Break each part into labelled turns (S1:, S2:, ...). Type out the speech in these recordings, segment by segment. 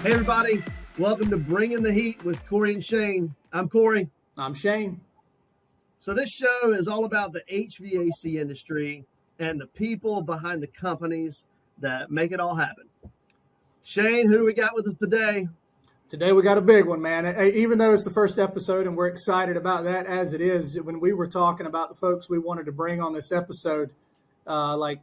S1: Hey, everybody. Welcome to Bringing the Heat with Corey and Shane. I'm Corey.
S2: I'm Shane.
S1: So this show is all about the HVAC industry and the people behind the companies that make it all happen. Shane, who do we got with us today?
S2: Today we got a big one, man. Even though it's the first episode and we're excited about that as it is, when we were talking about the folks we wanted to bring on this episode, like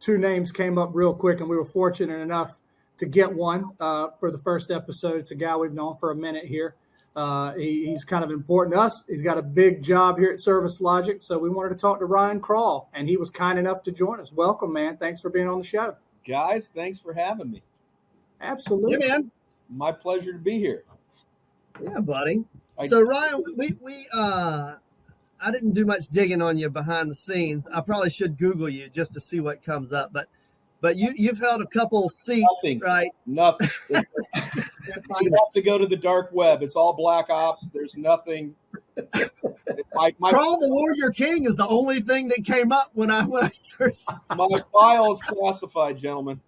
S2: two names came up real quick, and we were fortunate enough to get one for the first episode. It's a guy we've known for a minute here. He's kind of important to us. He's got a big job here at Service Logic, so we wanted to talk to Ryan Krahl, and he was kind enough to join us. Welcome, man. Thanks for being on the show.
S3: Guys, thanks for having me.
S2: Absolutely.
S1: Yeah, man.
S3: My pleasure to be here.
S1: Yeah, buddy. So Ryan, I didn't do much digging on you behind the scenes. I probably should Google you just to see what comes up, but you've held a couple seats,
S3: Nothing.
S1: right?
S3: Nothing. You have to go to the dark web. It's all black ops. There's nothing.
S1: Krahl the Warrior King is the only thing that came up when I searched.
S3: My file is classified, gentlemen.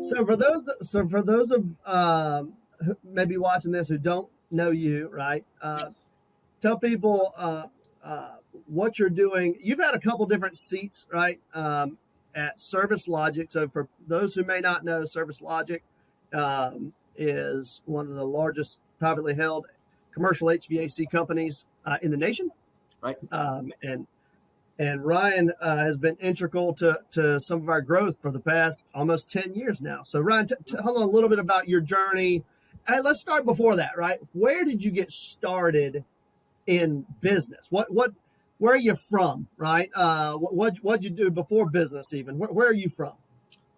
S1: So for those of maybe watching this who don't know you, right? Tell people what you're doing. You've had a couple different seats, right? At Service Logic. So for those who may not know, Service Logic is one of the largest privately held commercial HVAC companies in the nation.
S3: Right.
S1: And Ryan has been integral to some of our growth for the past almost 10 years now. So Ryan, tell a little bit about your journey. Hey, let's start before that, right? Where did you get started in business? Where are you from, right? What'd you do before business even? Where are you from?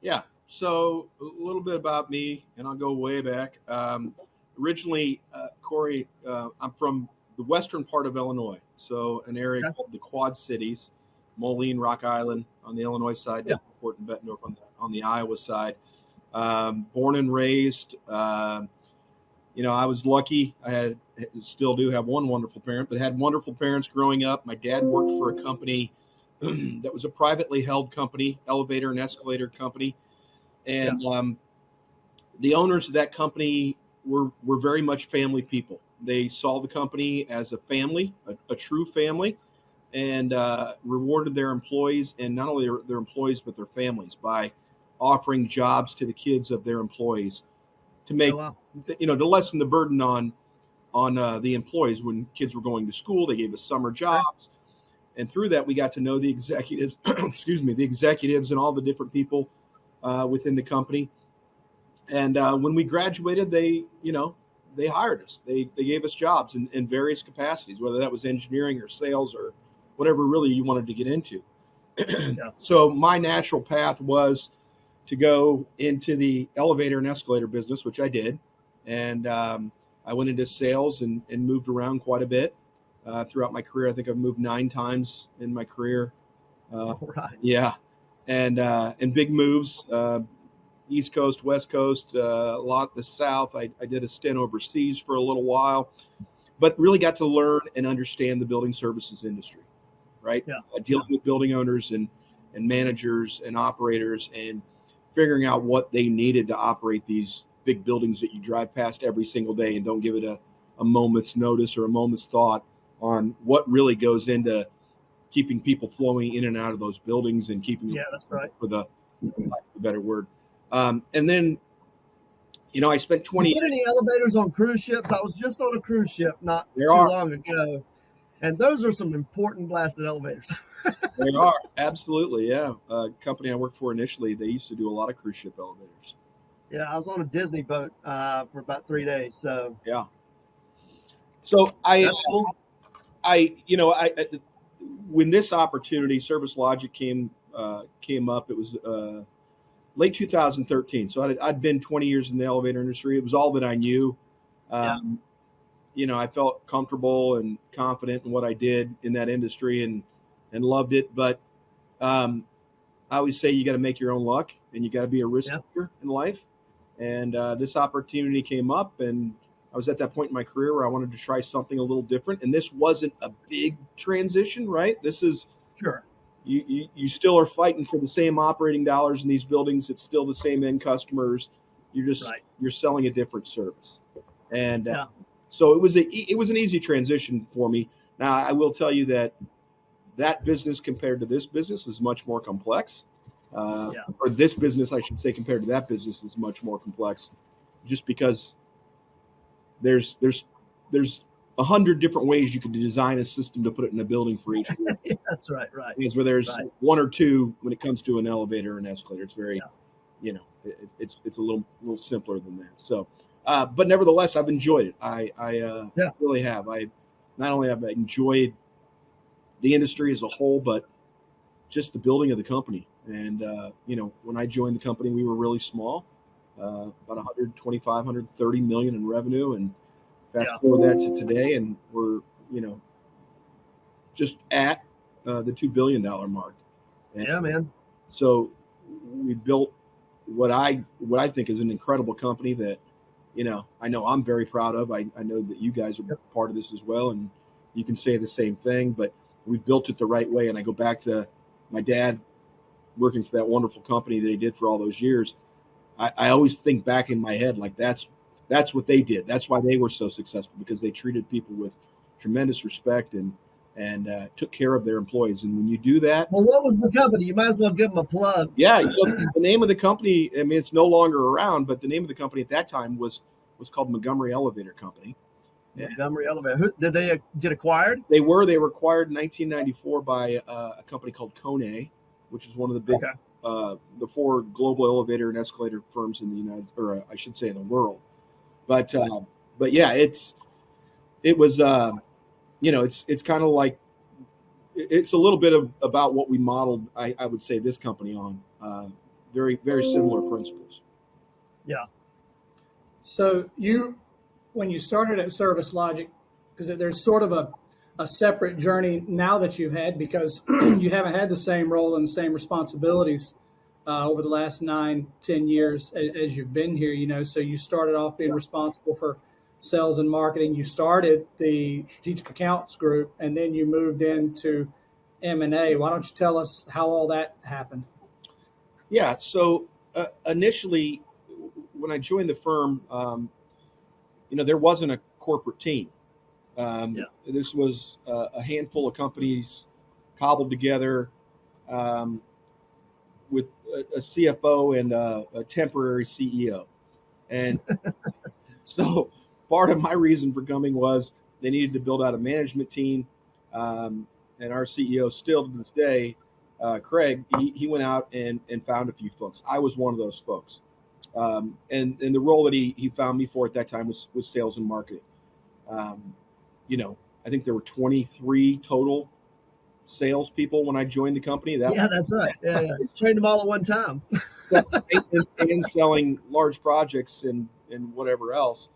S3: Yeah. So a little bit about me, and I'll go way back. Originally, Corey, I'm from the western part of Illinois. So an area called the Quad Cities, Moline, Rock Island on the Illinois side, Newport and Bettendorf on the Iowa side. Born and raised, I was lucky. Still do have one wonderful parent, but had wonderful parents growing up. My dad worked for a company that was a privately held company, elevator and escalator company. And the owners of that company were very much family people. They saw the company as a family, a true family, and rewarded their employees, and not only their employees, but their families by offering jobs to the kids of their employees to make, to lessen the burden on the employees when kids were going to school. They gave us summer jobs. And through that, we got to know the executives, the executives and all the different people within the company. And when we graduated, they hired us. They gave us jobs in various capacities, whether that was engineering or sales or whatever really you wanted to get into. So my natural path was to go into the elevator and escalator business, which I did. And I went into sales and moved around quite a bit throughout my career. I think I've moved 9 times in my career.
S1: Right.
S3: Yeah. And big moves. East Coast, West Coast, a lot the South. I did a stint overseas for a little while, but really got to learn and understand the building services industry, right? Dealing with building owners and managers and operators and figuring out what they needed to operate these big buildings that you drive past every single day and don't give it a moment's notice or a moment's thought on what really goes into keeping people flowing in and out of those buildings and keeping them,
S1: that's right,
S3: for the better word. And then, I spent 20
S1: years. Did any elevators on cruise ships? I was just on a cruise ship not too long ago, and those are some important blasted elevators.
S3: They are, absolutely, yeah. Company I worked for initially, they used to do a lot of cruise ship elevators.
S1: Yeah, I was on a Disney boat for about 3 days. So
S3: yeah. So when this opportunity, Service Logic came up, it was late 2013. So I'd been 20 years in the elevator industry. It was all that I knew. I felt comfortable and confident in what I did in that industry and loved it. But I always say you got to make your own luck and you got to be a risk taker in life. And this opportunity came up, and I was at that point in my career where I wanted to try something a little different. And this wasn't a big transition, right? This is you still are fighting for the same operating dollars in these buildings. It's still the same end customers. You're selling a different service, and so it was an easy transition for me. Now I will tell you that business compared to this business is much more complex, or this business I should say compared to that business is much more complex, just because there's 100 different ways you could design a system to put it in a building for each.
S1: That's right.
S3: Is where there's one or two when it comes to an elevator and escalator. It's very, it's a little simpler than that. So, but nevertheless, I've enjoyed it. I really have. I not only have I enjoyed the industry as a whole, but just the building of the company. And when I joined the company, we were really small, about 125, 130 million in revenue, and fast forward that to today, and we're just at the $2 billion mark. And
S1: man.
S3: So we built what I think is an incredible company that, I know I'm very proud of. I know that you guys are part of this as well, and you can say the same thing, but we built it the right way. And I go back to my dad working for that wonderful company that he did for all those years. I always think back in my head, like that's what they did. That's why they were so successful, because they treated people with tremendous respect and took care of their employees. And when you do that,
S1: well, what was the company? You might as well give them a plug.
S3: Yeah, the name of the company, I mean, it's no longer around, but the name of the company at that time was called Montgomery Elevator Company.
S1: Montgomery Elevator. Did they get acquired?
S3: They were acquired in 1994 by a company called Kone, which is one of the big, the 4 global elevator and escalator firms in the I should say, in the world. But yeah, it was it's kind of like, it's a little bit about what we modeled, I would say, this company on. Very, very similar principles.
S1: Yeah.
S2: So when you started at Service Logic, because there's sort of a separate journey now that you've had, because you haven't had the same role and the same responsibilities over the last 9-10 years as you've been here, so you started off being responsible for sales and marketing. You started the strategic accounts group, and then you moved into M&A. Why don't you tell us how all that happened?
S3: Yeah. So initially, when I joined the firm, there wasn't a corporate team. This was a handful of companies cobbled together with a CFO and a temporary CEO. And so part of my reason for coming was they needed to build out a management team. And our CEO still to this day, Craig, he went out and found a few folks. I was one of those folks. And the role that he found me for at that time was sales and marketing. I think there were 23 total salespeople when I joined the company.
S1: That's right. Yeah. Trained them all at one time.
S3: and selling large projects and whatever else.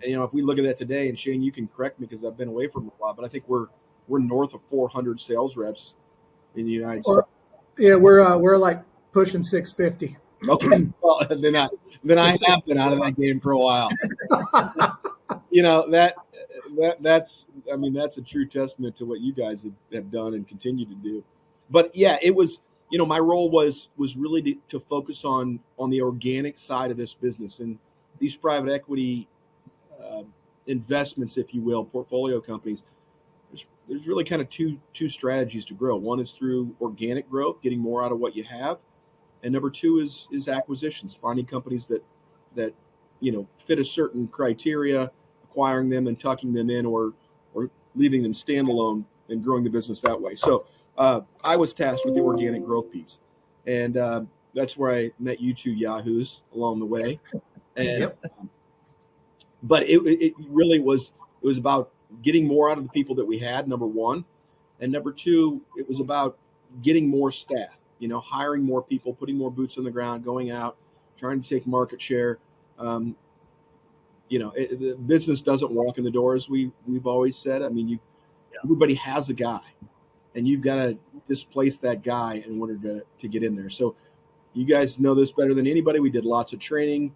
S3: And if we look at that today, and Shane, you can correct me because I've been away from a while, but I think we're north of 400 sales reps in the United States.
S2: Yeah, we're like pushing 650.
S3: Okay, well then I have been out of that game for a while. That's a true testament to what you guys have done and continue to do. But yeah, it was, my role was really to focus on the organic side of this business, and these private equity investments, if you will, portfolio companies. There's really kind of two strategies to grow. One is through organic growth, getting more out of what you have, and number 2 is acquisitions, finding companies that fit a certain criteria, acquiring them and tucking them in, or leaving them standalone and growing the business that way. So I was tasked with the organic growth piece, and that's where I met you 2 yahoos along the way. And but it really was about getting more out of the people that we had, number 1, and number 2, it was about getting more staff, hiring more people, putting more boots on the ground, going out, trying to take market share. The business doesn't walk in the door, as we've always said. I mean, everybody has a guy, and you've got to displace that guy in order to get in there. So you guys know this better than anybody. We did lots of training.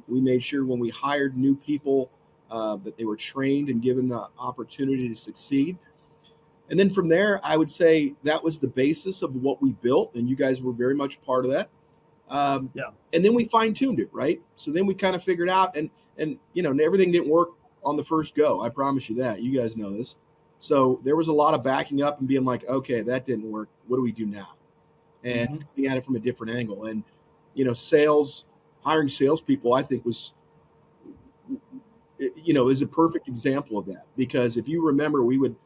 S3: We made sure when we hired new people that they were trained and given the opportunity to succeed. And then from there, I would say that was the basis of what we built, and you guys were very much part of that.
S1: Yeah.
S3: And then we fine tuned it, right? So then we kind of figured out, and everything didn't work on the first go. I promise you that. You guys know this. So there was a lot of backing up and being like, okay, that didn't work. What do we do now? And looking at it from a different angle. And hiring salespeople, I think was is a perfect example of that, because if you remember, we would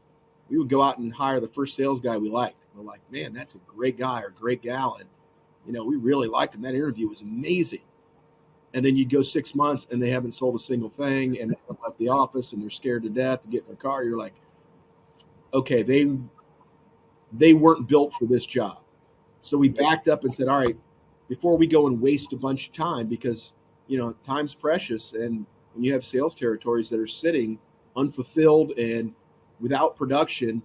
S3: go out and hire the first sales guy we liked. We're like, man, that's a great guy or great gal, and we really liked him. That interview was amazing. And then you'd go 6 months and they haven't sold a single thing, and they left the office and they're scared to death to get in their car. You're like, okay, they weren't built for this job. So we backed up and said, all right, before we go and waste a bunch of time, because time's precious, and when you have sales territories that are sitting unfulfilled and without production,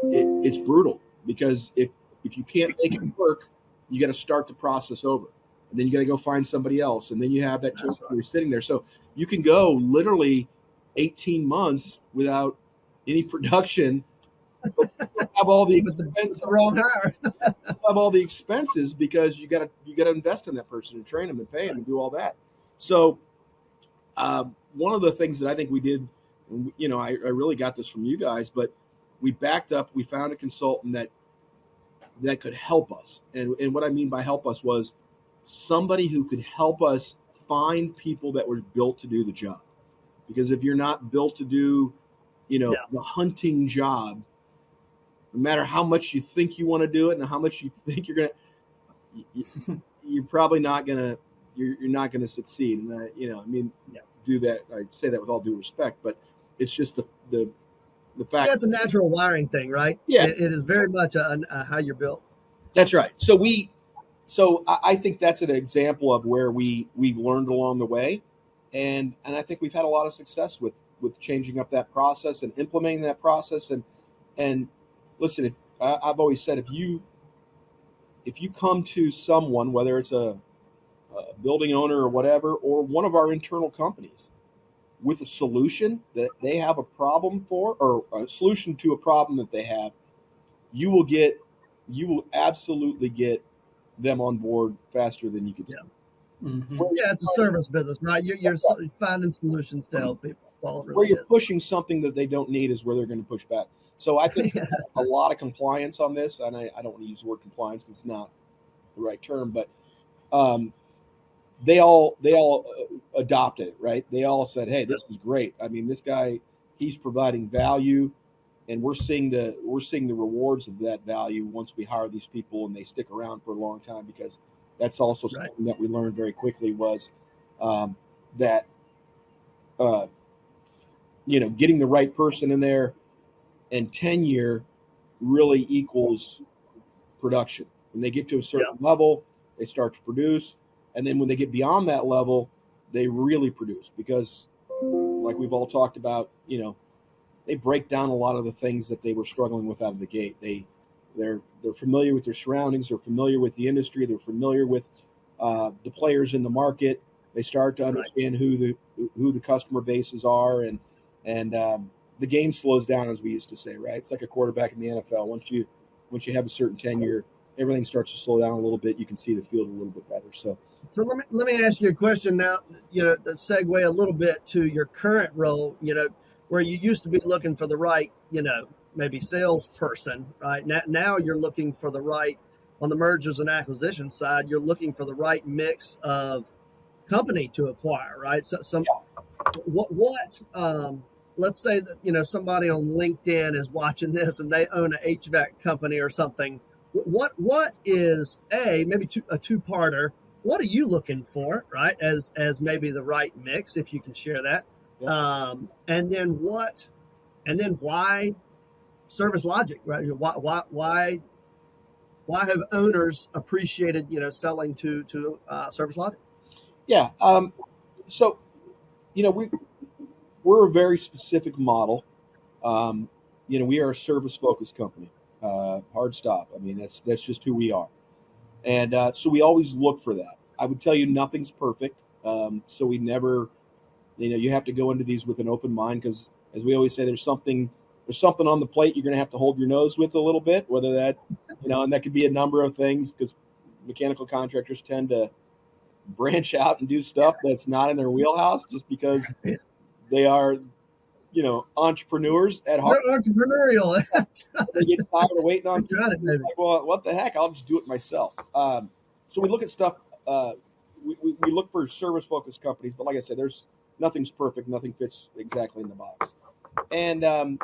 S3: it's brutal, because if you can't make it work, you got to start the process over, and then you got to go find somebody else, and then you have that territory sitting there. So you can go literally 18 months without any production. Have all the expenses,
S1: the wrong hire.
S3: have all the expenses, because you got to invest in that person and train them and pay them and do all that. So one of the things that I think we did, I really got this from you guys, but we backed up. We found a consultant that could help us, and what I mean by help us was somebody who could help us find people that were built to do the job. Because if you're not built to do the hunting job, no matter how much you think you want to do it and how much you think you're you're probably not gonna succeed. And do that. I say that with all due respect, but it's just the fact.
S1: Yeah, it's a natural wiring thing, right?
S3: Yeah,
S1: it is very much how you're built.
S3: That's right. So I think that's an example of where we've learned along the way, and I think we've had a lot of success with changing up that process and implementing that process. And listen, I've always said, if you come to someone, whether it's a building owner or whatever, or one of our internal companies, with a solution that they have a problem for, or a solution to a problem that they have, you will absolutely get them on board faster than you could see.
S1: Yeah, it's a service business, right? You're finding solutions to help people. That's all it really
S3: where you're
S1: is.
S3: pushing something that they don't need is where they're going to push back. So I think a lot of compliance on this, and I don't want to use the word compliance because it's not the right term, but they all adopted it, right? They all said, hey, this is great. I mean, this guy, he's providing value, and we're seeing the rewards of that value once we hire these people and they stick around for a long time. Because that's also something that we learned very quickly was that getting the right person in there and tenure really equals production. When they get to a certain level, they start to produce. And then when they get beyond that level, they really produce, because like we've all talked about, they break down a lot of the things that they were struggling with out of the gate. They're familiar with their surroundings. They're familiar with the industry. They're familiar with the players in the market. They start to understand who the customer bases are, and the game slows down, as we used to say, right? It's like a quarterback in the NFL. Once you have a certain tenure, everything starts to slow down a little bit. You can see the field a little bit better. So
S1: let me ask you a question now, to segue a little bit to your current role, where you used to be looking for the right, maybe salesperson, right? Now you're looking for the right, on the mergers and acquisition side, you're looking for the right mix of company to acquire, right? So let's say that, somebody on LinkedIn is watching this and they own an HVAC company or something. What is maybe a two-parter? What are you looking for, right? As maybe the right mix, if you can share that. Yeah. And then why Service Logic, right? Why have owners appreciated, selling to Service Logic?
S3: Yeah. So, we're a very specific model. We are a service-focused company. Hard stop. I mean, that's just who we are. And so we always look for that. I would tell you nothing's perfect. So we never, you have to go into these with an open mind, because as we always say, there's something there's something on the plate you're going to have to hold your nose with a little bit, whether that, and that could be a number of things, because mechanical contractors tend to branch out and do stuff that's not in their wheelhouse just because they are, entrepreneurs at heart.
S1: They're entrepreneurial.
S3: They get tired of waiting on people.
S1: It,
S3: Like, well, what the heck? I'll just do it myself. So we look at stuff. We look for service-focused companies, but like I said, nothing's perfect. Nothing fits exactly in the box. And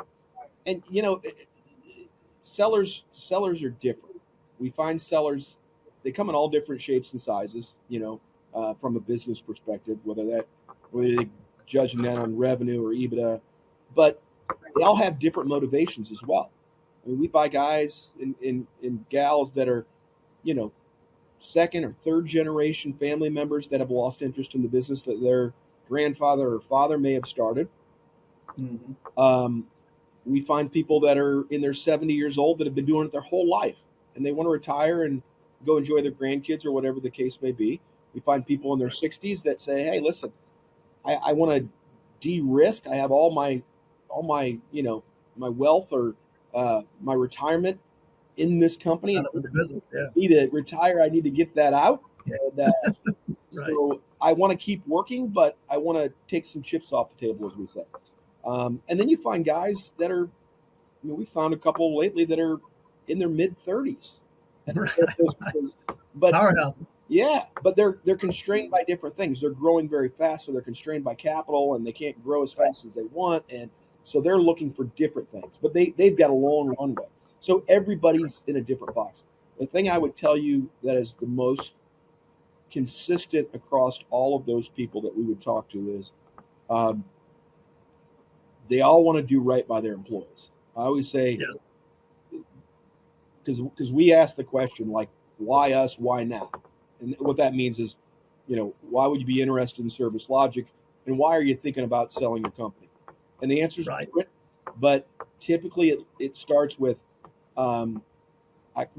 S3: sellers are different. We find sellers, they come in all different shapes and sizes. From a business perspective, whether they judging that on revenue or EBITDA, but they all have different motivations as well. I mean, we buy guys and gals that are, second or third generation family members that have lost interest in the business that their grandfather or father may have started. Mm-hmm. We find people that are in their 70 years old that have been doing it their whole life, and they want to retire and go enjoy their grandkids or whatever the case may be. We find people in their 60s that say, hey, listen, I want to de-risk. I have all my my wealth or my retirement in this company.
S1: Not the business, yeah.
S3: I need to retire. I need to get that out.
S1: Yeah.
S3: And,
S1: Right.
S3: So I want to keep working, but I want to take some chips off the table, as we say. And then you find guys that are, we found a couple lately that are in their mid 30s. But
S1: powerhouses.
S3: Yeah, but they're constrained by different things. They're growing very fast, so they're constrained by capital, and they can't grow as fast as they want, and so they're looking for different things. But they've got a long runway. So everybody's in a different box. The thing I would tell you that is the most consistent across all of those people that we would talk to is they all want to do right by their employees. I always say, because we ask the question, like, why us, why now? And what that means is, why would you be interested in Service Logic, and why are you thinking about selling your company? And the answer is different, but typically it starts with,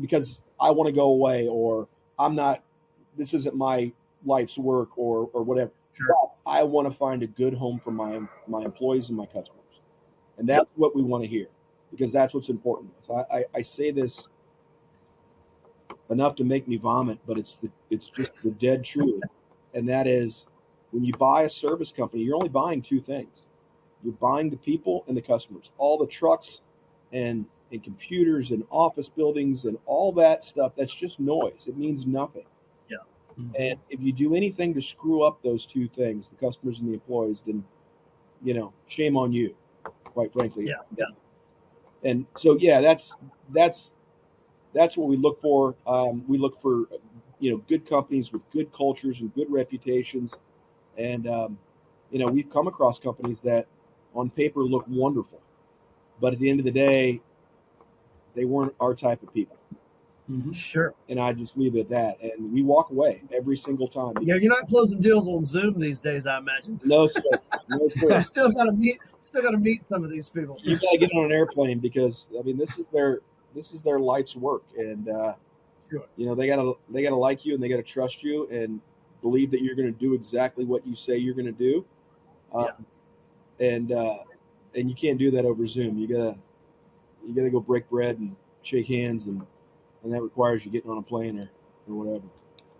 S3: because I want to go away, or this isn't my life's work, or whatever.
S1: Sure.
S3: But I want to find a good home for my employees and my customers, and that's what we want to hear, because that's what's important to us. I say this enough to make me vomit, but it's just the dead truth. And that is, when you buy a service company, you're only buying two things. You're buying the people and the customers. All the trucks and computers and office buildings and all that stuff, that's just noise. It means nothing.
S1: Yeah.
S3: Mm-hmm. And if you do anything to screw up those two things, the customers and the employees, then, shame on you, quite frankly.
S1: Yeah.
S3: And so, that's what we look for. We look for, good companies with good cultures and good reputations. And, we've come across companies that on paper look wonderful, but at the end of the day, they weren't our type of people.
S1: Mm-hmm. Sure.
S3: And I just leave it at that. And we walk away every single time.
S1: Yeah, you're not closing deals on Zoom these days, I imagine.
S3: No, sir. No, sir.
S1: You still got to meet some of these people.
S3: You got to get on an airplane, because this is their life's work, and
S1: sure.
S3: They gotta like you, and they gotta trust you and believe that you're going to do exactly what you say you're going to do. And you can't do that over Zoom. You gotta go break bread and shake hands, and that requires you getting on a plane or whatever.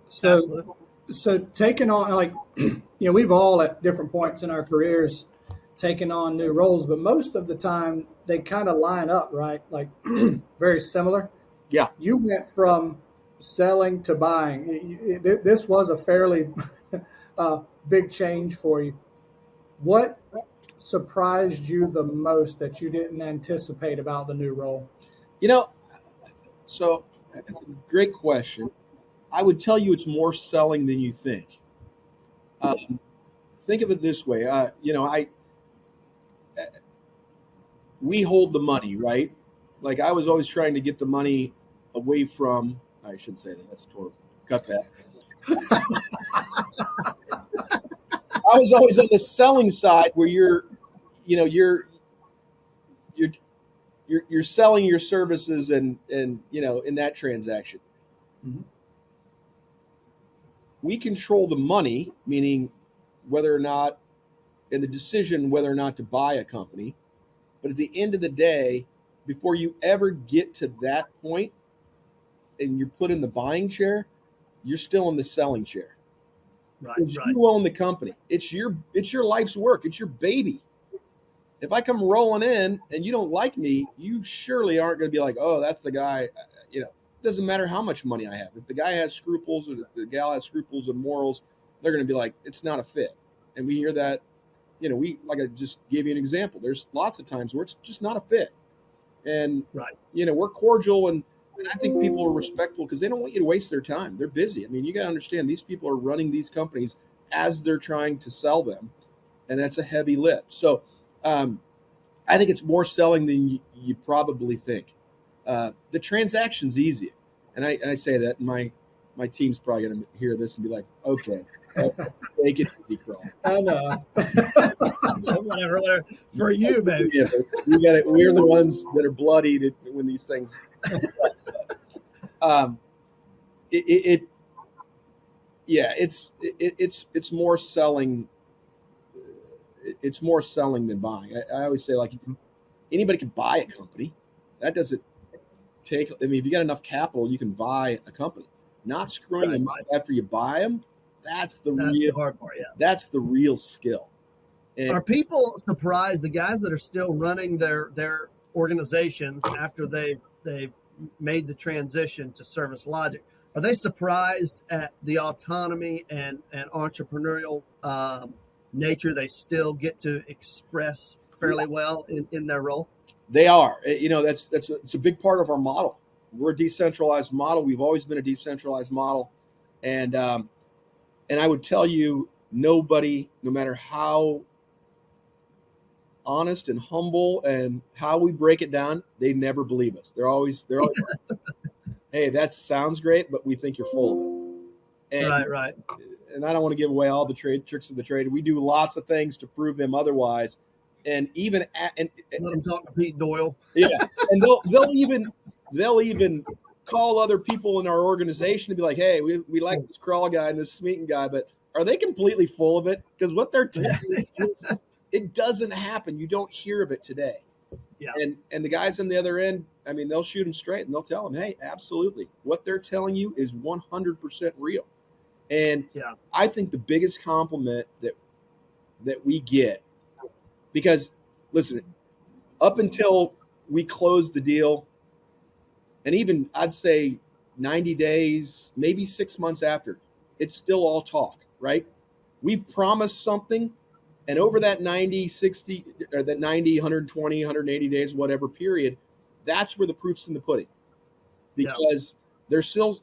S2: So taking on, we've all at different points in our careers taken on new roles, but most of the time they kind of line up, right? Like very similar.
S3: Yeah.
S2: You went from selling to buying. This was a fairly big change for you. What surprised you the most that you didn't anticipate about the new role?
S3: So it's a great question. I would tell you it's more selling than you think. Think of it this way. We hold the money, right? Like, I was always trying to get the money away from, I shouldn't say that. That's totally, cut that. I was always on the selling side, where you're selling your services and in that transaction. Mm-hmm. We control the money, meaning whether or not, and the decision whether or not to buy a company. But at the end of the day, before you ever get to that point and you're put in the buying chair, you're still in the selling chair.
S1: Right.
S3: Because you own the company. It's your life's work. It's your baby. If I come rolling in and you don't like me, you surely aren't going to be like, oh, that's the guy. You know, it doesn't matter how much money I have. If the guy has scruples or the gal has scruples and morals, they're going to be like, it's not a fit. And we hear that, you know, like I just gave you an example. There's lots of times where it's just not a fit. And, you know, we're cordial and I think people are respectful because they don't want you to waste their time. They're busy. I mean, you got to understand these people are running these companies as they're trying to sell them. And that's a heavy lift. So I think it's more selling than you probably think. The transaction's easy. And I say that, and my team's probably going to hear this and be like, okay, take it easy, Krahl.
S2: I know.
S1: So whatever for you, baby.
S3: Yeah, we got it. We're the ones that are bloodied when these things. It's more selling. It's more selling than buying. I always say, like, anybody can buy a company. That doesn't take. I mean, if you got enough capital, you can buy a company. Not screwing them up after you buy them. That's the
S1: hard part. Yeah,
S3: that's the real skill. And
S1: are people surprised, the guys that are still running their organizations after they've made the transition to Service Logic? Are they surprised at the autonomy and entrepreneurial nature they still get to express fairly well in their role?
S3: They are. You know, it's a big part of our model. We're a decentralized model. We've always been a decentralized model, and I would tell you, nobody, no matter how honest and humble and how we break it down, they never believe us. They're always hey, that sounds great, but we think you're full of it. And,
S1: right.
S3: And I don't want to give away all the tricks of the trade. We do lots of things to prove them otherwise. And even and
S1: let them talk to Pete Doyle.
S3: Yeah, and they'll even call other people in our organization to be like, hey, we like this Krahl guy and this Smeaton guy, but are they completely full of it? Because what they're telling you is, it doesn't happen. You don't hear of it today.
S1: Yeah.
S3: And the guys on the other end, I mean, they'll shoot them straight and they'll tell them, hey, absolutely. What they're telling you is 100% real. And I think the biggest compliment that we get, because listen, up until we closed the deal, and even I'd say 90 days, maybe 6 months after, it's still all talk, right? We promised something, and over that 90, 60, or that 90, 120, 180 days, whatever period, that's where the proof's in the pudding. Because they're still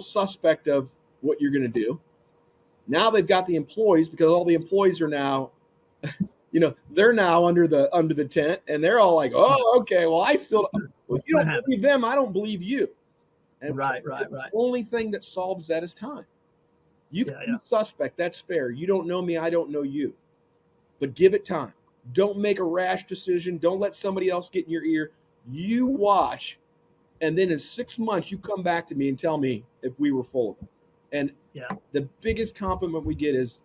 S3: suspect of what you're going to do. Now they've got the employees, because all the employees are now, you know, they're now under the tent, and they're all like, oh, okay, well, if you don't believe them, I don't believe you. And
S1: right.
S3: The only thing that solves that is time. You can be suspect. That's fair. You don't know me. I don't know you. But give it time. Don't make a rash decision. Don't let somebody else get in your ear. You watch, and then in 6 months, you come back to me and tell me if we were full of it. And the biggest compliment we get is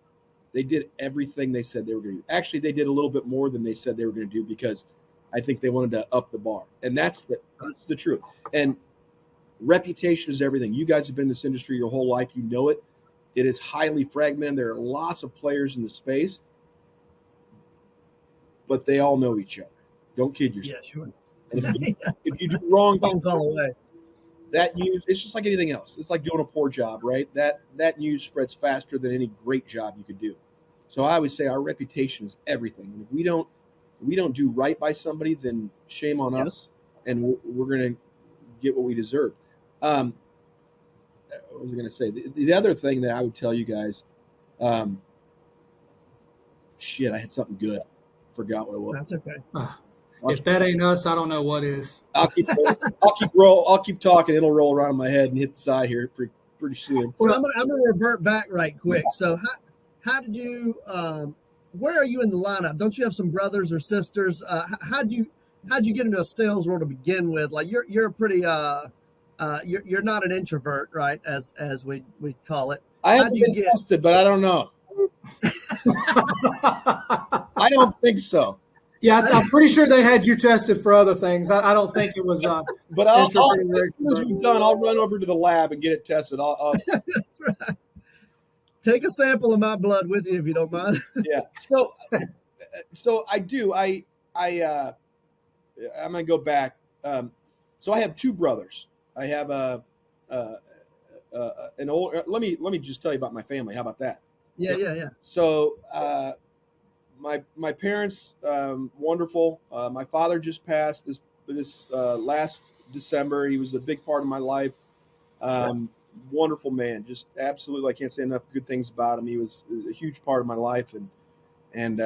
S3: they did everything they said they were going to do. Actually, they did a little bit more than they said they were going to do, because I think they wanted to up the bar. And that's the truth. And reputation is everything. You guys have been in this industry your whole life. You know it. It is highly fragmented. There are lots of players in the space, but they all know each other. Don't kid yourself.
S1: Yeah, sure.
S3: And if you do wrong,
S1: phone call away.
S3: That news, it's just like anything else. It's like doing a poor job, right? That news spreads faster than any great job you could do. So I always say our reputation is everything. And if we don't do right by somebody, then shame on us, and we're going to get what we deserve. What was I going to say? The other thing that I would tell you guys, I had something good. Forgot what it was.
S1: That's okay.
S2: If that ain't us, I don't know what is.
S3: I'll keep talking. It'll roll around in my head and hit the side here pretty soon.
S1: So I'm gonna revert back right quick. So how did you? Where are you in the lineup? Don't you have some brothers or sisters? How'd you get into a sales role to begin with? Like you're a pretty you're not an introvert, right? As we call it.
S3: I haven't been tested, but I don't know. I don't think so.
S2: Yeah, I'm pretty sure they had you tested for other things. I don't think it was.
S3: But as soon as
S2: introvert.
S3: we've done, I'll run over to the lab and get it tested.
S1: Take a sample of my blood with you if you don't mind.
S3: Yeah. So I do. I'm gonna go back. So I have two brothers. I have an old. Let me just tell you about my family. How about that?
S1: Yeah.
S3: So my parents, wonderful. My father just passed this last December. He was a big part of my life. Wonderful man, just absolutely. I can't say enough good things about him. He was a huge part of my life and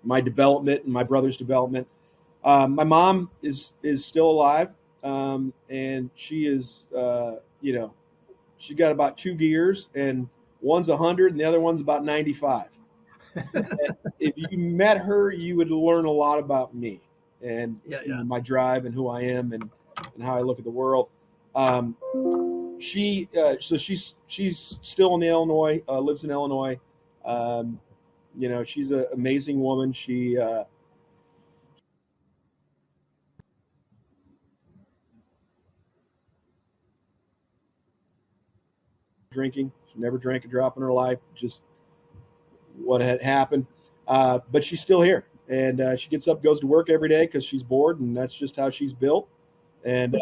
S3: my development and my brother's development. My mom is still alive, and she is, she got about two gears, and one's 100 and the other one's about 95. If you met her, you would learn a lot about me and my drive and who I am and how I look at the world. So she's still in Illinois, lives in Illinois. She's an amazing woman. She drinking. She never drank a drop in her life. Just what had happened. But she's still here, and she gets up, goes to work every day because she's bored, and that's just how she's built. And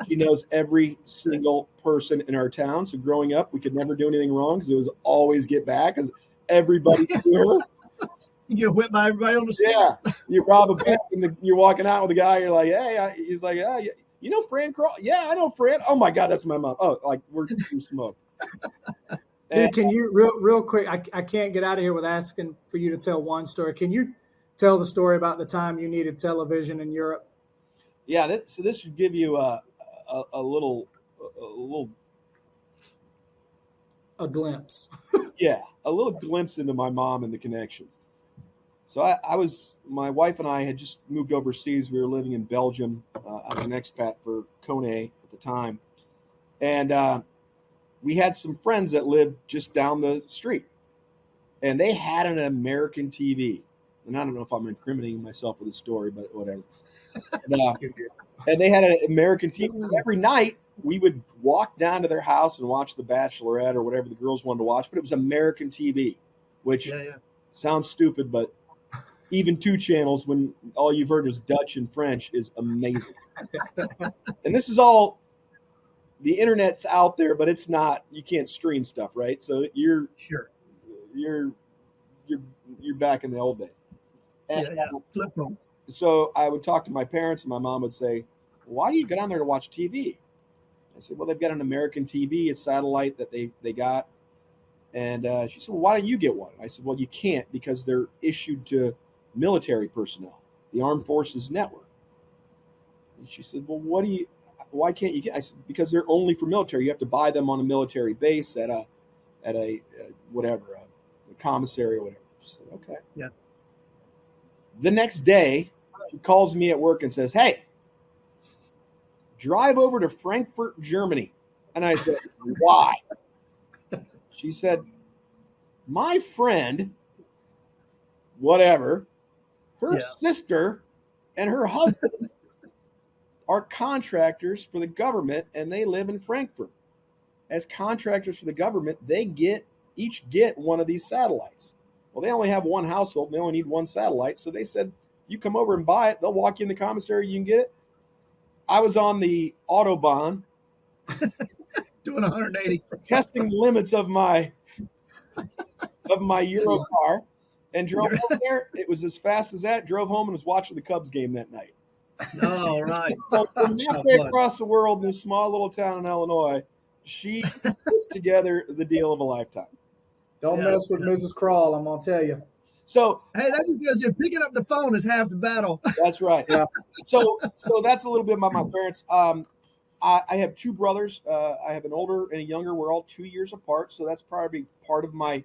S3: she knows every single person in our town. So growing up, we could never do anything wrong because it was always get back because everybody knew her.
S1: You get whipped by everybody on the street.
S3: Yeah, you rob a bank and you're walking out with a guy. You're like, hey, he's like, you know Fran Krahl? Yeah, I know Fran. Oh my God, that's my mom. Oh, like we're smoke.
S2: Dude, can you real quick? I can't get out of here with asking for you to tell one story. Can you tell the story about the time you needed television in Europe?
S3: Yeah, this should give you a little
S2: a glimpse.
S3: Yeah, a little glimpse into my mom and the connections. So my wife and I had just moved overseas. We were living in Belgium. I was an expat for Kone at the time. And we had some friends that lived just down the street. And they had an American TV. And I don't know if I'm incriminating myself with the story, but whatever. And they had an American TV. So every night we would walk down to their house and watch The Bachelorette or whatever the girls wanted to watch. But it was American TV, which sounds stupid, but even two channels when all you've heard is Dutch and French is amazing. And this is all, the internet's out there, but it's not, you can't stream stuff, right? So you're back in the old days. And,
S1: Flip phones.
S3: So I would talk to my parents and my mom would say, why do you go down there to watch TV? I said, well, they've got an American TV, a satellite that they got. And she said, well, why don't you get one? I said, well, you can't because they're issued to military personnel, the Armed Forces Network. And she said, well, why can't you get? I said, because they're only for military. You have to buy them on a military base at a commissary or whatever. She said, okay.
S1: Yeah.
S3: The next day, she calls me at work and says, hey, drive over to Frankfurt, Germany. And I said, why? She said, my friend, whatever, her sister and her husband are contractors for the government, and they live in Frankfurt. As contractors for the government, they each get one of these satellites. Well, they only have one household, and they only need one satellite. So they said, you come over and buy it. They'll walk you in the commissary. You can get it. I was on the Autobahn.
S1: Doing 180.
S3: Testing the limits of my Euro car and drove home there. It was as fast as that. Drove home and was watching the Cubs game that night.
S1: All right.
S3: So from halfway across the world in this small little town in Illinois, she put together the deal of a lifetime.
S2: Don't mess with Mrs. Krahl, I'm gonna tell you.
S3: So
S1: hey, that just says you're picking up the phone is half the battle.
S3: That's right. Yeah. So that's a little bit about my parents. I have two brothers. I have an older and a younger. We're all 2 years apart, so that's probably part of my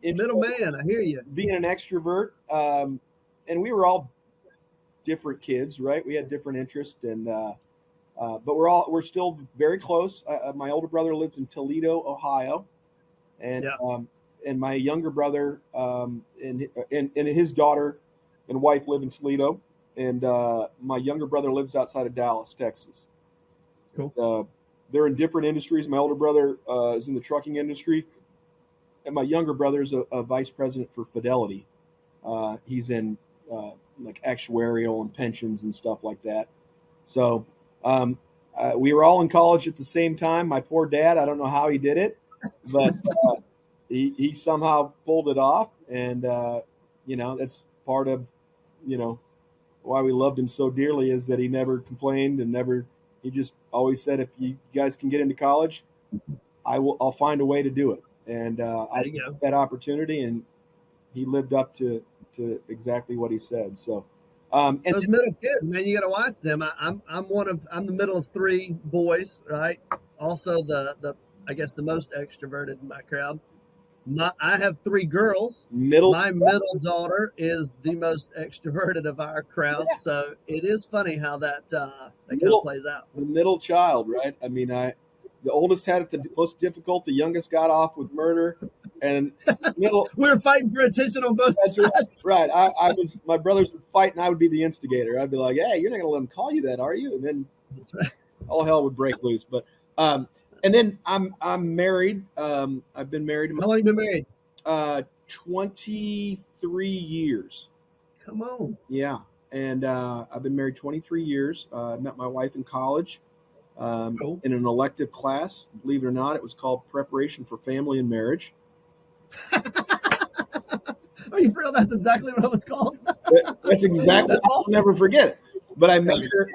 S1: middleman. I hear you.
S3: Being an extrovert, and we were all different kids, right? We had different interests, and but we're still very close. My older brother lives in Toledo, Ohio, and my younger brother and his daughter and wife live in Toledo, and my younger brother lives outside of Dallas, Texas.
S1: Cool.
S3: They're in different industries. My older brother is in the trucking industry, and my younger brother is a vice president for Fidelity. He's in like actuarial and pensions and stuff like that. So we were all in college at the same time. My poor dad, I don't know how he did it, but he somehow pulled it off. And, that's part of, why we loved him so dearly, is that he never complained and he just always said, if you guys can get into college, I'll find a way to do it. And I got that opportunity, and he lived up to exactly what he said. So, and
S1: those middle kids, man, you got to watch them. I'm the middle of three boys, right? Also I guess the most extroverted in my crowd. I have three girls. My middle daughter is the most extroverted of our crowd. Yeah. So it is funny how that kind of plays out.
S3: The middle child, right? I mean, the oldest had it the most difficult. The youngest got off with murder, and
S1: we were fighting for attention on both sides.
S3: Right. My brothers would fight, and I would be the instigator. I'd be like, "Hey, you're not going to let them call you that, are you?" And then all hell would break loose. But and then I'm married. I've been married.
S1: How long have you been married?
S3: 23 years.
S1: Come on.
S3: Yeah, and I've been married 23 years. I met my wife in college. Cool. In an elective class, believe it or not, it was called Preparation for Family and Marriage.
S1: Are you for real? That's exactly what it was called.
S3: That's exactly. Awesome. I'll never forget it. But I met her,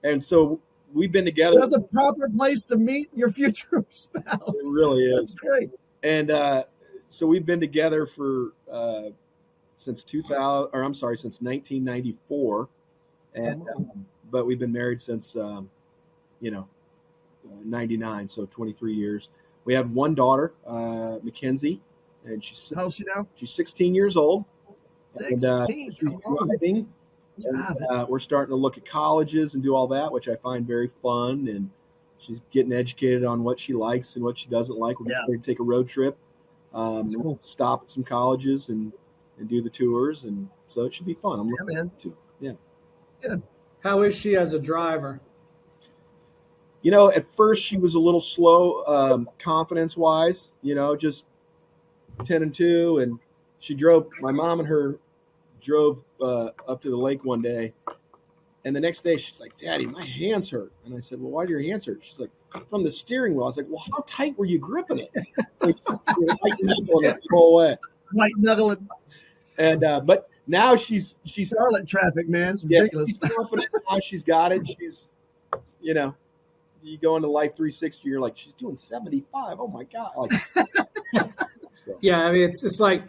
S3: and so we've been together.
S1: That's a proper place to meet your future spouse.
S3: It really is.
S1: That's great.
S3: And so we've been together for since 1994, and but we've been married since 99, so 23 years. We have one daughter, Mackenzie, and
S1: how old is she now?
S3: She's 16 years old.
S1: 16.
S3: And, she's driving. And, we're starting to look at colleges and do all that, which I find very fun. And she's getting educated on what she likes and what she doesn't like. We're going to take a road trip, cool. Stop at some colleges and do the tours, and so it should be fun. I'm looking forward to it. Yeah.
S1: Good.
S2: How is she as a driver?
S3: At first she was a little slow, confidence-wise, just 10 and 2. And my mom and her drove up to the lake one day. And the next day she's like, "Daddy, my hands hurt." And I said, "Well, why do your hands hurt?" She's like, "From the steering wheel." I was like, "Well, how tight were you gripping it?" Like, the whole way.
S1: White knuckling.
S3: And, but now she's
S1: Charlotte traffic, man. It's ridiculous.
S3: She's confident now. She's got it. She's, you go into Life 360, you're like, she's doing 75. Oh my God. Like,
S2: so. Yeah. I mean, it's like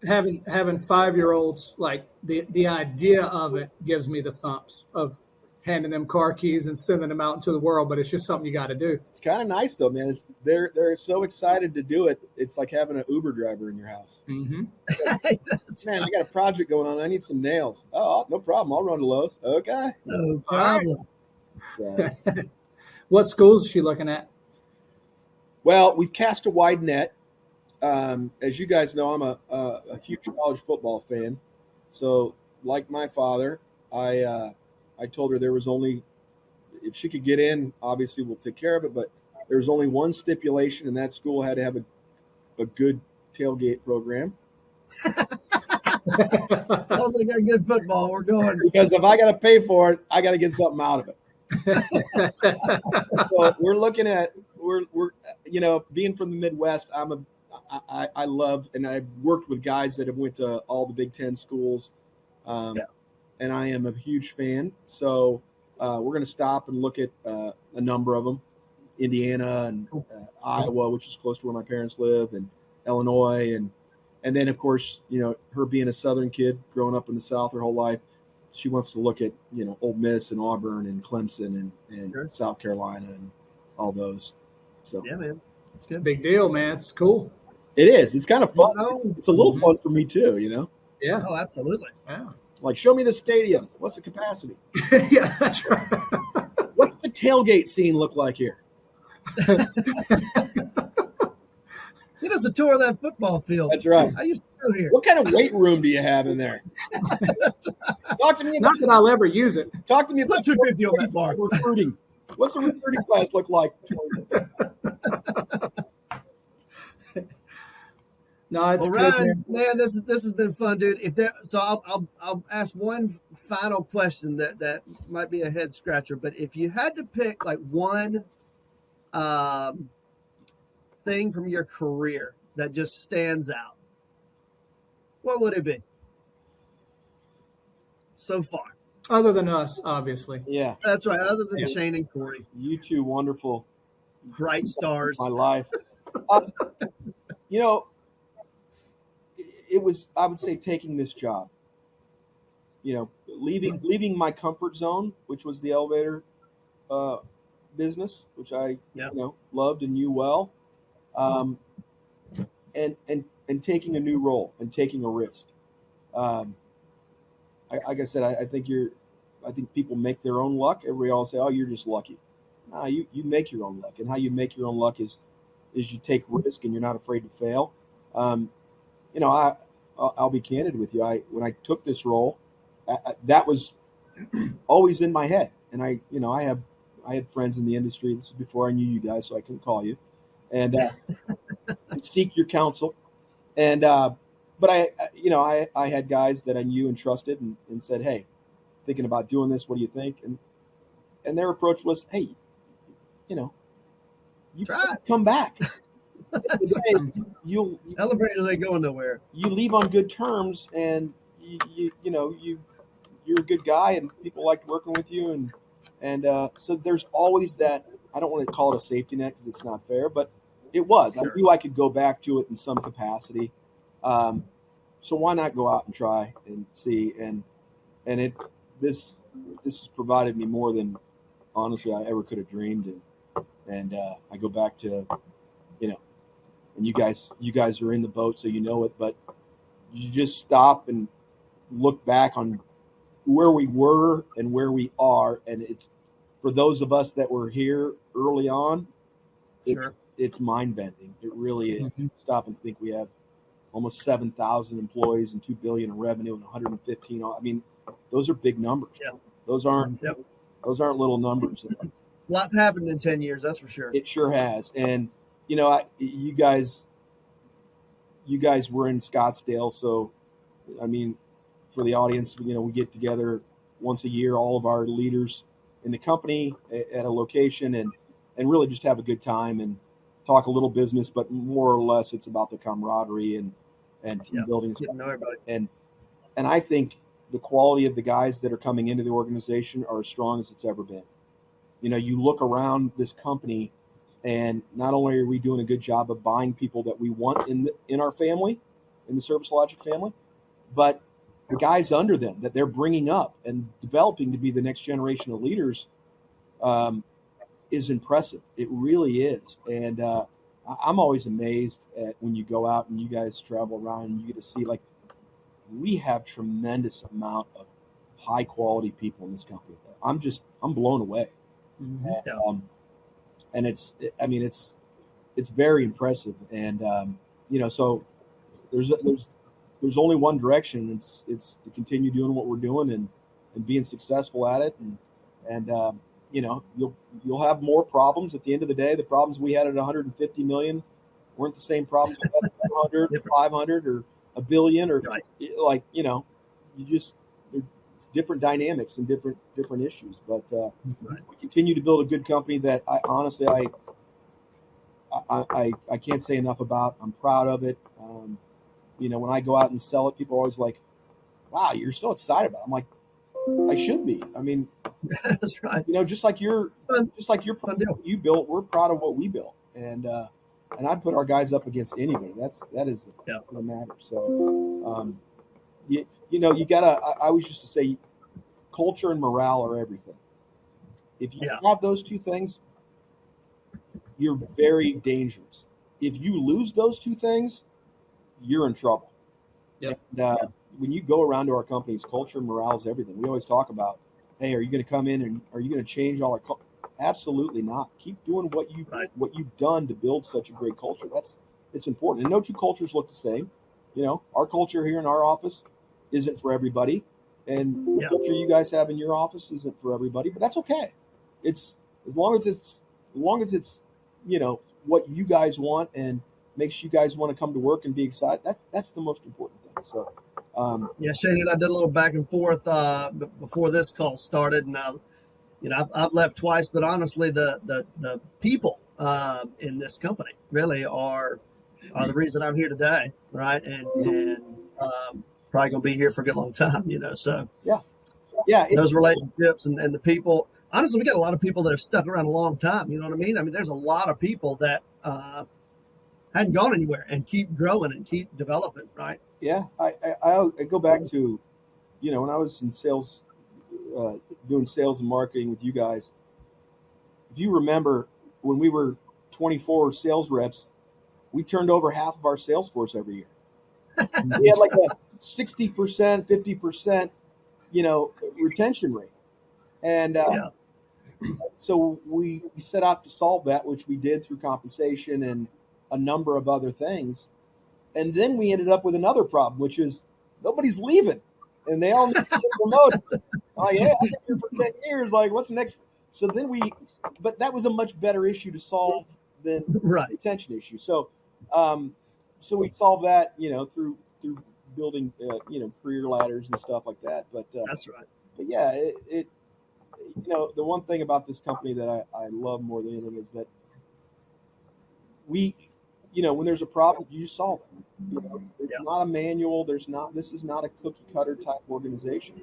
S2: having 5-year-olds, like the idea of it gives me the thumps of handing them car keys and sending them out into the world, but it's just something you got to do.
S3: It's kind of nice though, man. They're so excited to do it. It's like having an Uber driver in your house.
S2: Mm-hmm.
S3: Man, I got a project going on. I need some nails. Oh, no problem. I'll run to Lowe's. Okay.
S1: No problem.
S3: So.
S2: What schools is she looking at?
S3: Well, we've cast a wide net. As you guys know, I'm a huge college football fan. So, like my father, I told her there was only, if she could get in, obviously we'll take care of it. But there was only one stipulation, and that school had to have a good tailgate program.
S1: Sounds like a good football. We're going.
S3: Because if I got to pay for it, I got to get something out of it. So we're looking at we're being from the Midwest. I love, and I've worked with guys that have went to all the Big Ten schools, and I am a huge fan. So we're going to stop and look at a number of them, Indiana and Iowa, which is close to where my parents live, and Illinois, and then of course her being a Southern kid, growing up in the South her whole life. She wants to look at, Ole Miss and Auburn and Clemson and sure. South Carolina and all those. So
S1: yeah, man,
S2: it's a big deal, man. It's cool.
S3: It is. It's kind of fun. It's a little fun for me too,
S2: Yeah.
S1: Oh, absolutely.
S2: Yeah.
S3: Like, show me the stadium. What's the capacity?
S2: Yeah, that's right.
S3: What's the tailgate scene look like here?
S1: Give us a tour of that football field.
S3: That's right.
S1: do here?
S3: What kind of weight room do you have in there? Talk to me about
S2: Not that I'll ever use it.
S3: talk to me
S1: Put
S3: about
S1: 250 on that bar.
S3: recruiting. What's the recruiting class look like?
S2: No, it's
S1: Well,
S2: good,
S1: Ryan,
S2: man.
S1: man, this has been fun, dude. If there, so I'll ask one final question that might be a head scratcher, but if you had to pick like one um, thing from your career that just stands out, what would it be so far?
S2: Other than us, obviously.
S3: Yeah,
S1: That's right. Other than
S3: Yeah.
S1: Shane and Corey,
S3: you two wonderful.
S1: bright stars.
S3: My life. You know, it was, I would say, taking this job. You know, leaving my comfort zone, which was the elevator uh, business, which I
S1: Yeah.
S3: loved and knew well, um, and taking a new role and taking a risk. Um, like I said, I think I think people make their own luck. Everybody all say, "Oh, you're just lucky." Nah, you make your own luck, and how you make your own luck is you take risk and you're not afraid to fail. Um, I'll be candid with you. When I took this role, that was always in my head, and I had friends in the industry. This is before I knew you guys, so I couldn't call you and seek your counsel. And but I had guys that I knew and trusted, and said, "Hey, thinking about doing this. What do you think?" And their approach was, "Hey, you know, you
S1: Try it.
S3: come back.
S1: That's
S3: Today,
S1: right.
S3: you
S1: Elevators ain't going nowhere.
S3: leave on good terms, and you're a good guy, and people liked working with you, and so there's always that. I don't want to call it a safety net because it's not fair, but it was.
S1: Sure.
S3: I knew I could go back to it in some capacity. So why not go out and try and see? And this has provided me more than honestly I ever could have dreamed. And I go back to, and you guys are in the boat, so you know it. But you just stop and look back on where we were and where we are, and it's for those of us that were here early on.
S1: Sure.
S3: It's mind bending. It really is.
S2: Mhm.
S3: Stop and think we have almost 7,000 employees and 2 billion in revenue and 115. I mean, those are big numbers.
S1: Yeah.
S3: Those aren't
S1: Yep.
S3: little numbers.
S1: Lots happened in 10 years, that's for sure.
S3: It sure has. And you guys were in Scottsdale, so I mean, for the audience, we get together once a year, all of our leaders in the company at a location, and really just have a good time and talk a little business, but more or less it's about the camaraderie and team building.
S1: Get to know everybody.
S3: And I think the quality of the guys that are coming into the organization are as strong as it's ever been. You look around this company, and not only are we doing a good job of buying people that we want in our family, in the Service Logic family, but the guys under them that they're bringing up and developing to be the next generation of leaders is impressive. It really is. And I'm always amazed at when you go out and you guys travel around and you get to see, like, we have tremendous amount of high quality people in this company. I'm blown away.
S2: Mhm.
S3: And it's very impressive. And so there's only one direction. It's to continue doing what we're doing and being successful at it. And you'll have more problems at the end of the day. The problems we had at 150 million weren't the same problems we had at 100,
S1: Different.
S3: 500, or a billion, or
S1: Right.
S3: it's different dynamics and different issues. But
S1: Right.
S3: we continue to build a good company that I honestly I can't say enough about. I'm proud of it. When I go out and sell it, people are always like, "Wow, you're so excited about it." I'm like, I should be. I mean,
S1: That's right.
S3: just like you're
S1: Fun.
S3: proud
S1: Fun
S3: of
S1: deal.
S3: what you built, we're proud of what we built, and I'd put our guys up against anybody. That is the matter. So, you gotta. I always used to say, culture and morale are everything. If you have those two things, you're very dangerous. If you lose those two things, you're in trouble.
S2: Yep.
S3: And when you go around to our companies, culture and morale is everything. We always talk about, hey, are you going to come in and are you going to change all our culture? Absolutely not. Keep doing what you've done to build such a great culture. It's important. And no two cultures look the same. our culture here in our office isn't for everybody, and the culture you guys have in your office isn't for everybody. But that's okay. It's as long as it's what you guys want and makes you guys want to come to work and be excited. That's the most important thing. So.
S1: Shane and I did a little back and forth before this call started, and I've left twice, but honestly, the people in this company really are the reason I'm here today, right? And probably gonna be here for a good long time, So those relationships and the people. Honestly, we got a lot of people that have stuck around a long time. You know what I mean? I mean, there's a lot of people that hadn't gone anywhere and keep growing and keep developing, right?
S3: Yeah, I go back to, when I was in sales, doing sales and marketing with you guys. If you remember, when we were 24 sales reps, we turned over half of our sales force every year. We had like a 60%, 50%, retention rate, and so we set out to solve that, which we did through compensation and a number of other things. And then we ended up with another problem, which is nobody's leaving, and they all need to get promoted. Oh yeah, I've been here for 10 years. Like, what's the next? So then but that was a much better issue to solve than the retention issue. So, so we solved that, through building, career ladders and stuff like that. But
S1: that's right.
S3: But yeah, the one thing about this company that I love more than anything is that when there's a problem, you solve it. It's not a manual. This is not a cookie cutter type organization.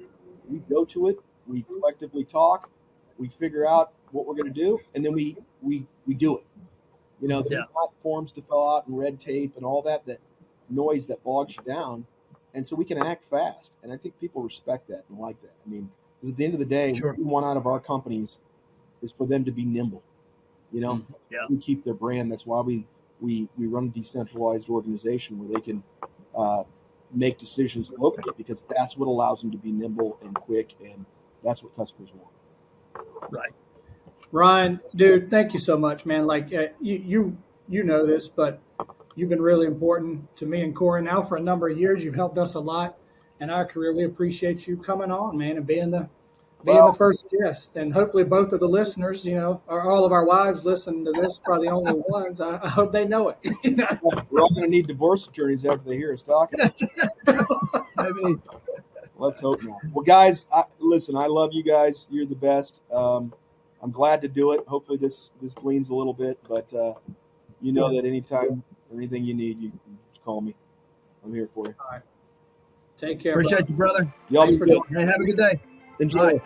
S3: We go to it, we collectively talk, we figure out what we're going to do, and then we do it. There's not forms to fill out and red tape and all that noise that bogs you down. And so we can act fast. And I think people respect that and like that. I mean, because at the end of the day, what we want out of our companies is for them to be nimble. We keep their brand. That's why we run a decentralized organization where they can make decisions locally, because that's what allows them to be nimble and quick, and that's what customers want.
S1: Right.
S2: Ryan, dude, thank you so much, man. Like you know this, but you've been really important to me and Corey now for a number of years. You've helped us a lot in our career. We appreciate you coming on, man, and being the first guest. And hopefully both of the listeners, or all of our wives listen to this, probably the only ones. I hope they know it.
S3: We're all going to need divorce attorneys after they hear us talking.
S1: I mean,
S3: let's hope not. Well, guys, listen, I love you guys. You're the best. I'm glad to do it. Hopefully this gleans a little bit, but that anytime or anything you need, you just call me. I'm here for you.
S2: All right. Take care.
S1: Appreciate you, brother.
S3: Y'all
S1: Thanks for joining. Hey, have a good day.
S3: Enjoy.
S1: Bye.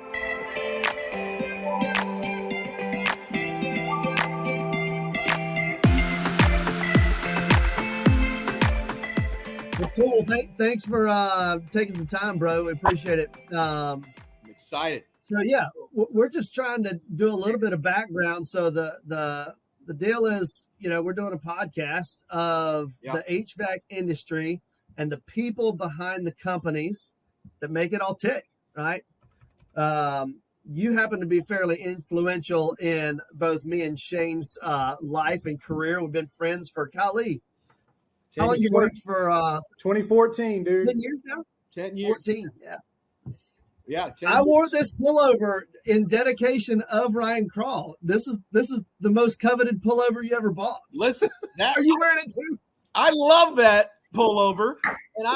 S1: Cool. Thanks for taking some time, bro. We appreciate it.
S3: I'm excited.
S1: So yeah, we're just trying to do a little bit of background. So the deal is, we're doing a podcast of the HVAC industry and the people behind the companies that make it all tick, right? You happen to be fairly influential in both me and Shane's life and career. We've been friends for golly. How long you worked for?
S2: 2014, dude.
S1: 10 years now?
S3: 10 years.
S1: 14, yeah.
S3: Yeah, 10
S1: I wore this pullover in dedication of Ryan Krahl. This is the most coveted pullover you ever bought.
S3: Listen,
S1: Are you wearing it too?
S3: I love that pullover, and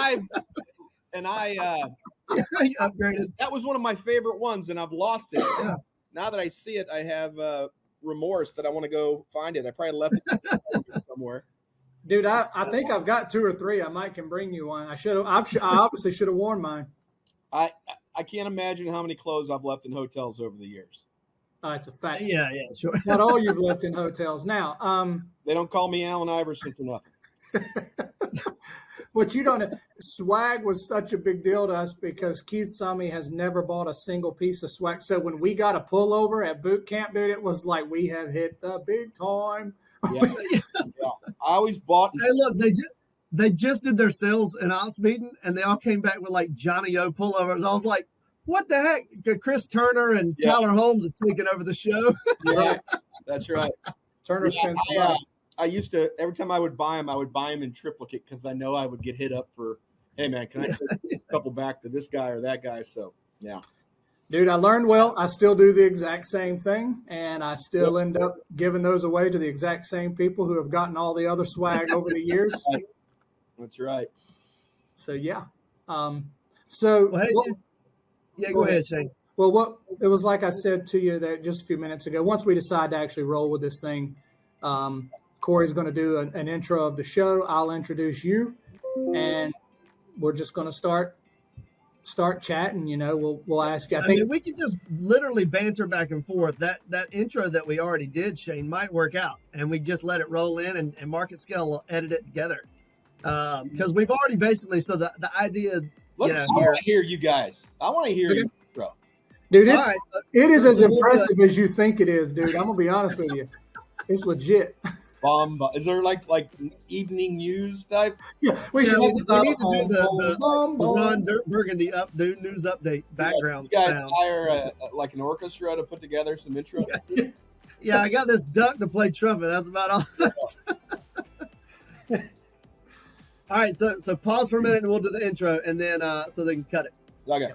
S3: I
S1: upgraded.
S3: That was one of my favorite ones, and I've lost it.
S1: Yeah.
S3: Now that I see it, I have remorse that I want to go find it. I probably left it somewhere.
S2: Dude, I think I've got 2 or 3. I might can bring you one. I obviously should have worn mine.
S3: I can't imagine how many clothes I've left in hotels over the years.
S2: It's a fact.
S1: Yeah, sure.
S2: Not all you've left in hotels. Now,
S3: they don't call me Allen Iverson for nothing.
S2: What you don't know, swag was such a big deal to us because Keith Summey has never bought a single piece of swag. So when we got a pullover at boot camp, dude, it was like we have hit the big time.
S3: Yeah. I always bought.
S1: Hey, look, they just did their sales and ops meeting, and they all came back with like Johnny O pullovers. I was like, what the heck? Chris Turner and Tyler Holmes have taken over the show.
S3: Yeah, that's right.
S2: Turner spends
S3: I used to, every time I would buy them in triplicate because I know I would get hit up for, hey man, can I take a couple back to this guy or that guy? So yeah.
S2: Dude, I learned well. I still do the exact same thing, and I still end up giving those away to the exact same people who have gotten all the other swag over the years.
S3: That's right.
S2: So yeah.
S1: Well, hey, go ahead, Shane.
S2: Well, what it was like I said to you that just a few minutes ago. Once we decide to actually roll with this thing, Corey's going to do an intro of the show. I'll introduce you, and we're just going to start chatting. You know, we'll ask you.
S1: I mean, we could just literally banter back and forth. That intro that we already did, Shane, might work out, and we just let it roll in, and Market Scale will edit it together. Because we've already basically, so the idea.
S3: I want to hear you guys. I want to hear you, bro.
S2: Dude, it is as impressive as you think it is, dude. I'm gonna be honest with you. It's legit.
S3: Is there like evening news type?
S2: Yeah, we need to do
S1: the Ron Burgundy news update background.
S3: You guys
S1: sound.
S3: hire like an orchestra to put together some intro.
S1: Yeah, I got this duck to play trumpet. That's about all. All right, so pause for a minute and we'll do the intro, and then so they can cut it.
S3: Okay.